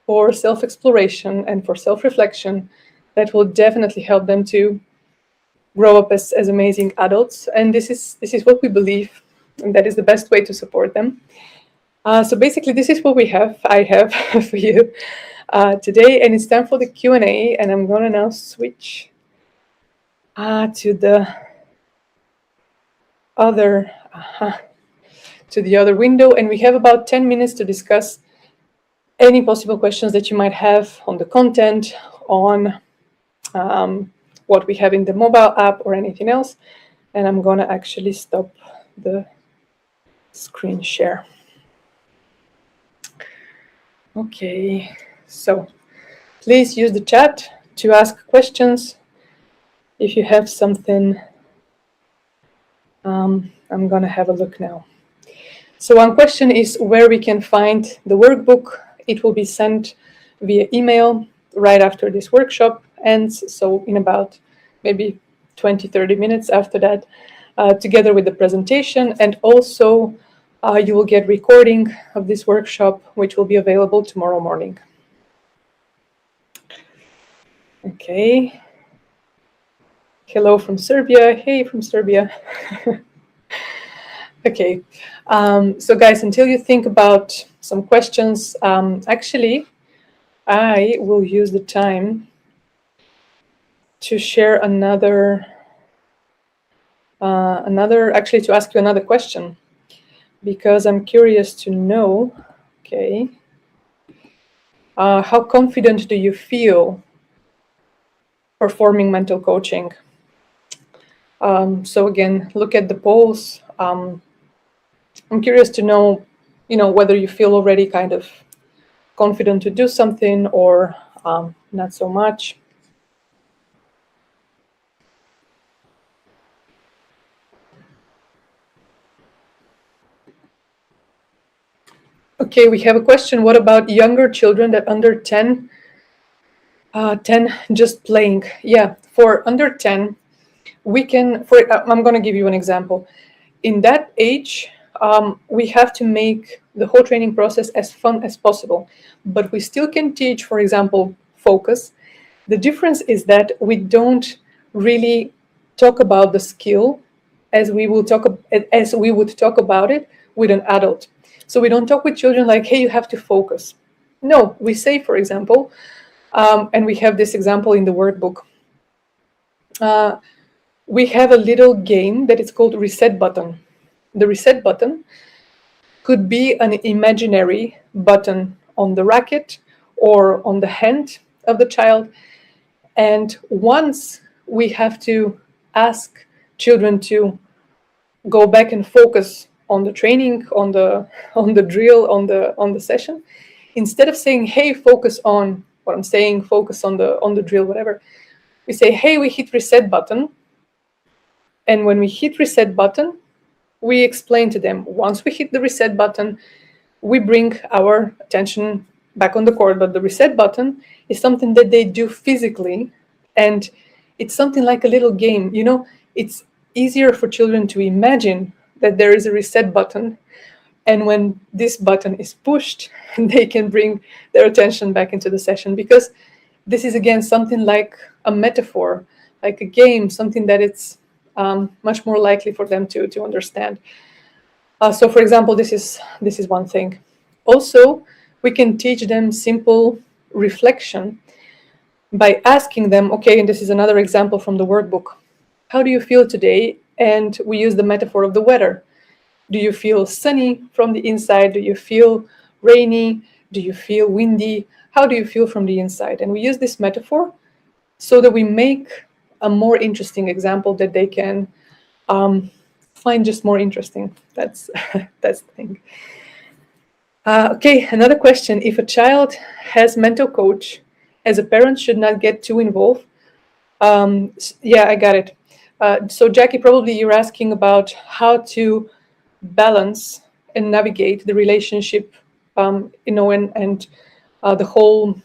for self-exploration and for self-reflection that will definitely help them to grow up as amazing adults. And this is what we believe, and that is the best way to support them. So basically, this is what I have for you today, and it's time for the Q&A, and I'm going to now switch to the other window, and we have about 10 minutes to discuss any possible questions that you might have on the content, on what we have in the mobile app or anything else. And I'm going to actually stop the screen share. Okay, so please use the chat to ask questions if you have something. I'm going to have a look now. So one question is where we can find the workbook. It will be sent via email right after this workshop ends, so in about maybe 20-30 minutes after that, together with the presentation. And also You will get recording of this workshop, which will be available tomorrow morning. Okay. Hello from Serbia. Hey from Serbia. Okay. So guys, until you think about some questions, actually, I will use the time to share actually to ask you another question, because I'm curious to know, okay, how confident do you feel performing mental coaching? So again, look at the polls. I'm curious to know, whether you feel already kind of confident to do something or not so much. Okay, we have a question. What about younger children that under 10, 10 just playing? Yeah, for under 10, we can, I'm going to give you an example. In that age, we have to make the whole training process as fun as possible, but we still can teach, for example, focus. The difference is that we don't really talk about the skill as we would talk about it with an adult. So we don't talk with children like, hey, you have to focus. No, we say, for example, and we have this example in the workbook. We have a little game that is called reset button. The reset button could be an imaginary button on the racket or on the hand of the child. And once we have to ask children to go back and focus on the training, on the drill, on the session, instead of saying, hey, focus on what I'm saying, focus on the drill, whatever, we say, hey, we hit reset button. And when we hit reset button, we explain to them, once we hit the reset button, we bring our attention back on the court. But the reset button is something that they do physically, and it's something like a little game. It's easier for children to imagine that there is a reset button, and when this button is pushed, they can bring their attention back into the session, because this is, again, something like a metaphor, like a game, something that it's much more likely for them to understand. So, for example, this is one thing. Also, we can teach them simple reflection by asking them, okay, and this is another example from the workbook. How do you feel today? And we use the metaphor of the weather. Do you feel sunny from the inside? Do you feel rainy? Do you feel windy? How do you feel from the inside? And we use this metaphor so that we make a more interesting example that they can find just more interesting. That's the thing. Okay, another question. If a child has mental coach, as a parent should not get too involved. Yeah, I got it. So Jackie, probably you're asking about how to balance and navigate the relationship, and the whole,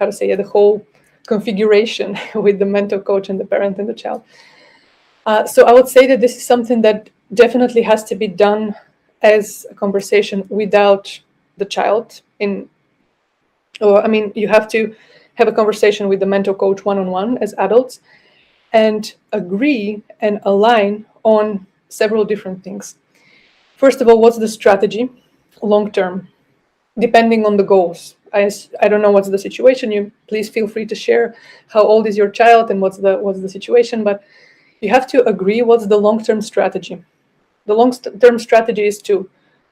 the whole configuration with the mental coach and the parent and the child. So I would say that this is something that definitely has to be done as a conversation without the child. You have to have a conversation with the mental coach one-on-one as adults and agree and align on several different things. First of all, what's the strategy long-term, depending on the goals? I don't know what's the situation. You please feel free to share how old is your child and what's the situation, but you have to agree what's the long-term strategy. The long-term strategy is to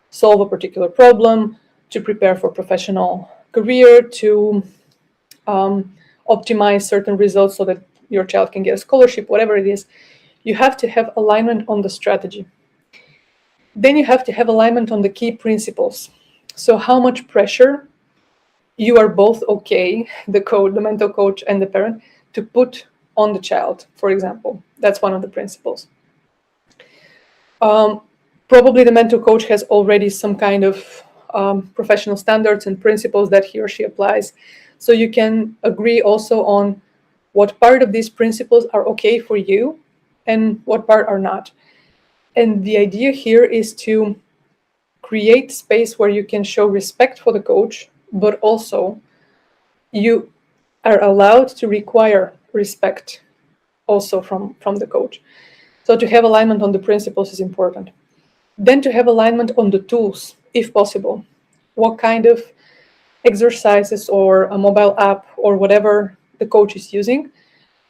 solve a particular problem, to prepare for professional career, to optimize certain results so that your child can get a scholarship, whatever it is. You have to have alignment on the strategy. Then you have to have alignment on the key principles. So how much pressure you are both okay, the mental coach and the parent, to put on the child, for example. That's one of the principles. Probably the mental coach has already some kind of professional standards and principles that he or she applies. So you can agree also on what part of these principles are okay for you and what part are not. And the idea here is to create space where you can show respect for the coach, but also you are allowed to require respect also from the coach. So to have alignment on the principles is important. Then to have alignment on the tools, if possible. What kind of exercises or a mobile app or whatever the coach is using.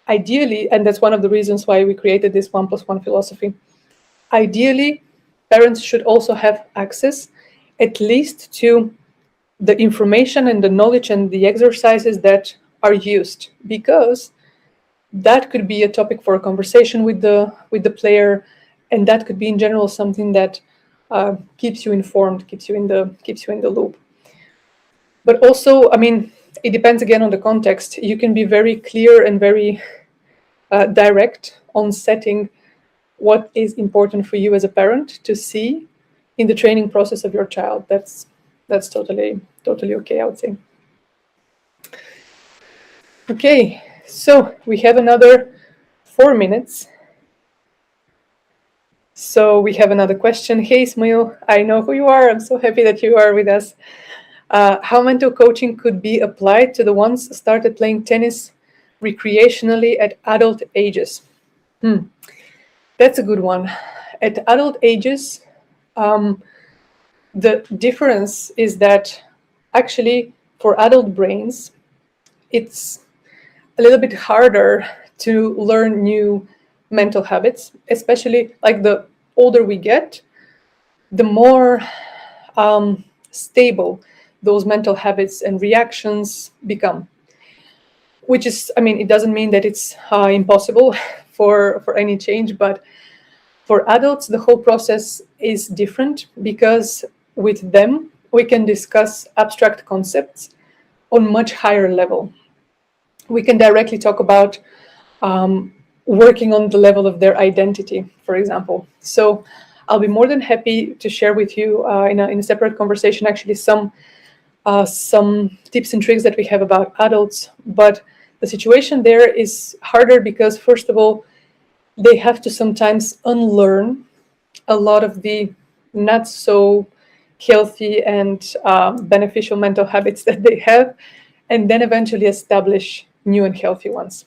Ideally, and that's one of the reasons why we created this 1+1 philosophy, ideally, parents should also have access at least to the information and the knowledge and the exercises that are used, because that could be a topic for a conversation with the player, and that could be in general something that keeps you informed, keeps you in the loop. But also, I mean, it depends again on the context. You can be very clear and very direct on setting what is important for you as a parent to see in the training process of your child. That's totally okay, I would say. Okay, so we have another 4 minutes. So we have another question. Hey, Ismail, I know who you are. I'm so happy that you are with us. How mental coaching could be applied to the ones started playing tennis recreationally at adult ages? That's a good one. At adult ages, the difference is that actually for adult brains, it's a little bit harder to learn new mental habits, especially like the older we get, the more stable those mental habits and reactions become. Which is, I mean, it doesn't mean that it's impossible for any change, but for adults, the whole process is different because with them, we can discuss abstract concepts on much higher level. We can directly talk about working on the level of their identity, for example. So I'll be more than happy to share with you in a separate conversation, actually, some tips and tricks that we have about adults. But the situation there is harder because, first of all, they have to sometimes unlearn a lot of the not so healthy and beneficial mental habits that they have, and then eventually establish new and healthy ones.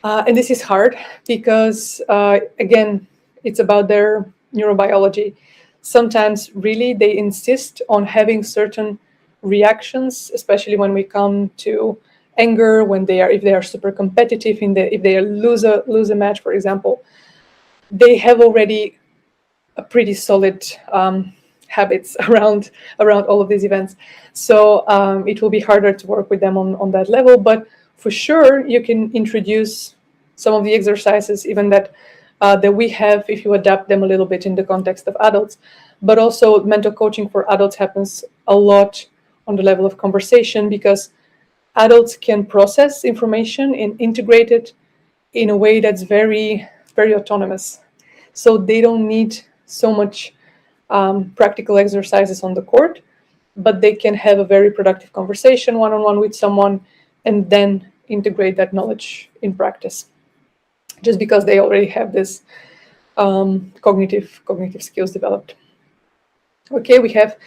And this is hard because, again, it's about their neurobiology. Sometimes really they insist on having certain reactions, especially when we come to anger, if they are super competitive, if they lose a match, for example, they have already a pretty solid habits around all of these events. So it will be harder to work with them on that level. But for sure, you can introduce some of the exercises, even that we have, if you adapt them a little bit in the context of adults. But also, mental coaching for adults happens a lot on the level of conversation because adults can process information and integrate it in a way that's very, very autonomous. So they don't need so much practical exercises on the court, but they can have a very productive conversation one-on-one with someone and then integrate that knowledge in practice, just because they already have this cognitive skills developed. Okay, we have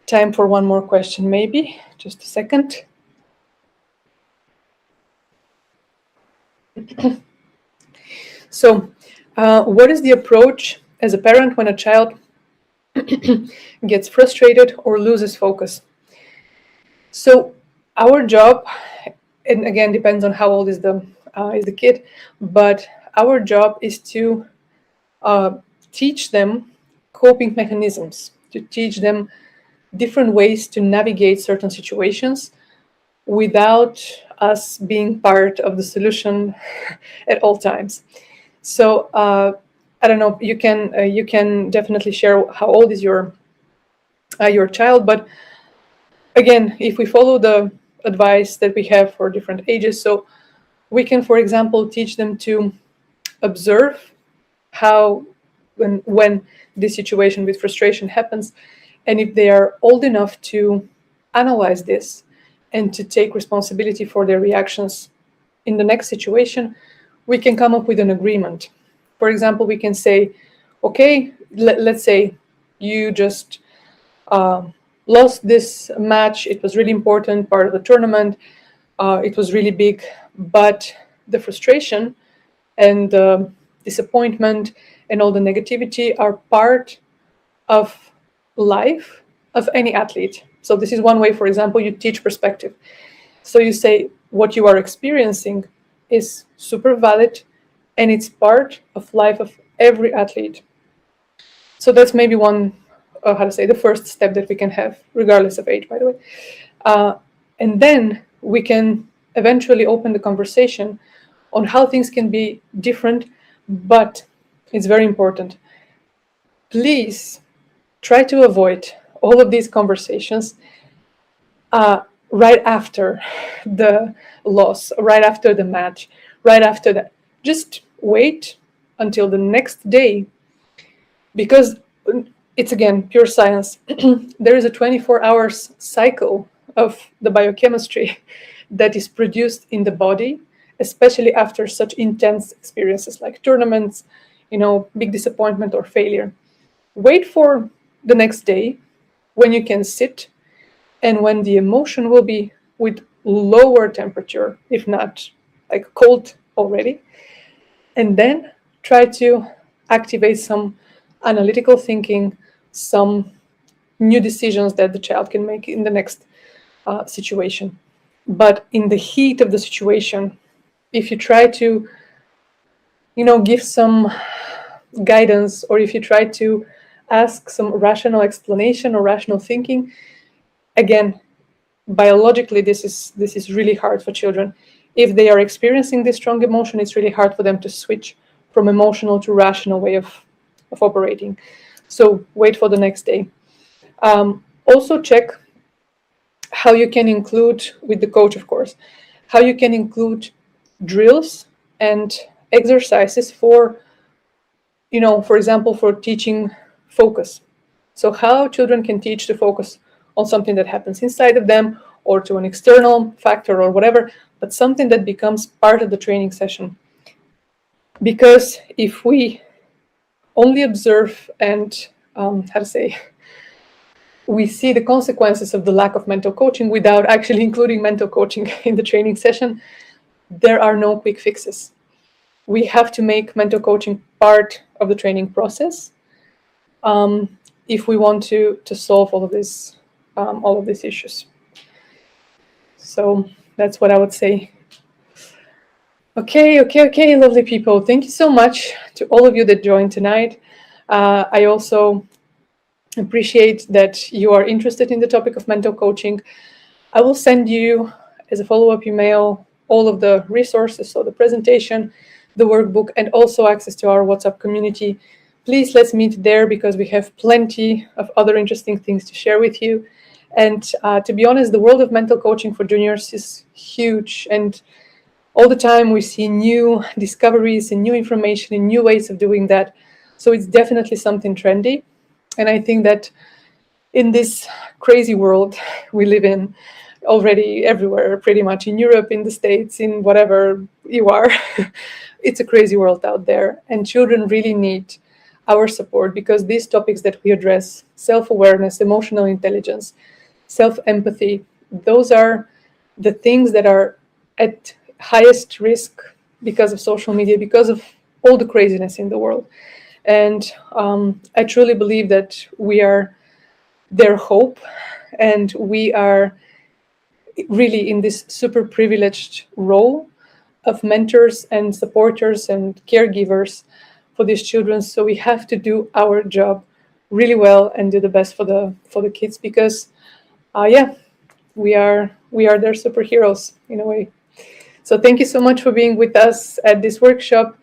time for one more question, maybe. Just a second. So, what is the approach as a parent when a child gets frustrated or loses focus? So, our job, and again depends on how old is the kid, but our job is to teach them coping mechanisms, to teach them different ways to navigate certain situations without us being part of the solution at all times. So I don't know. You can definitely share how old is your child, but again, if we follow the advice that we have for different ages, so we can, for example, teach them to observe how when this situation with frustration happens, and if they are old enough to analyze this and to take responsibility for their reactions in the next situation, we can come up with an agreement. For example, we can say, okay, let's say you just lost this match. It was really important, part of the tournament. It was really big, but the frustration and disappointment and all the negativity are part of life of any athlete. So this is one way, for example, you teach perspective. So you say what you are experiencing is super valid and it's part of life of every athlete. So that's maybe one, the first step that we can have, regardless of age, by the way. And then we can eventually open the conversation on how things can be different, but it's very important. Please try to avoid all of these conversations right after the loss, right after the match, right after that. Just wait until the next day, because it's, again, pure science. There is a 24 hours cycle of the biochemistry that is produced in the body, especially after such intense experiences like tournaments, big disappointment or failure. Wait for the next day when you can sit and when the emotion will be with lower temperature, if not like cold already. And then try to activate some analytical thinking, some new decisions that the child can make in the next situation. But in the heat of the situation, if you try to, give some guidance, or if you try to ask some rational explanation or rational thinking, again, biologically, this is really hard for children. If they are experiencing this strong emotion, it's really hard for them to switch from emotional to rational way of operating. So wait for the next day. Also check how you can include, with the coach, of course, how you can include drills and exercises for, for example, for teaching focus. So how children can teach to focus on something that happens inside of them or to an external factor or whatever, but something that becomes part of the training session. Because if we only observe and, we see the consequences of the lack of mental coaching without actually including mental coaching in the training session, there are no quick fixes. We have to make mental coaching part of the training process if we want to solve all of these issues. So that's what I would say. Okay, lovely people. Thank you so much to all of you that joined tonight. I also appreciate that you are interested in the topic of mental coaching. I will send you, as a follow-up email, all of the resources, so the presentation, the workbook, and also access to our WhatsApp community. Please, let's meet there, because we have plenty of other interesting things to share with you. And to be honest, the world of mental coaching for juniors is huge, and all the time we see new discoveries and new information and new ways of doing that. So it's definitely something trendy. And I think that in this crazy world we live in, already everywhere, pretty much in Europe, in the States, in whatever you are, it's a crazy world out there. And children really need our support, because these topics that we address, self-awareness, emotional intelligence, self-empathy, those are the things that are at highest risk because of social media, because of all the craziness in the world. And I truly believe that we are their hope, and we are really in this super privileged role of mentors and supporters and caregivers for these children. So we have to do our job really well and do the best for the kids, because we are their superheroes in a way. So thank you so much for being with us at this workshop.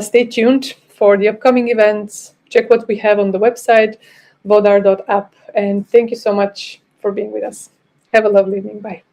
Stay tuned for the upcoming events. Check what we have on the website, vodar.app. And thank you so much for being with us. Have a lovely evening. Bye.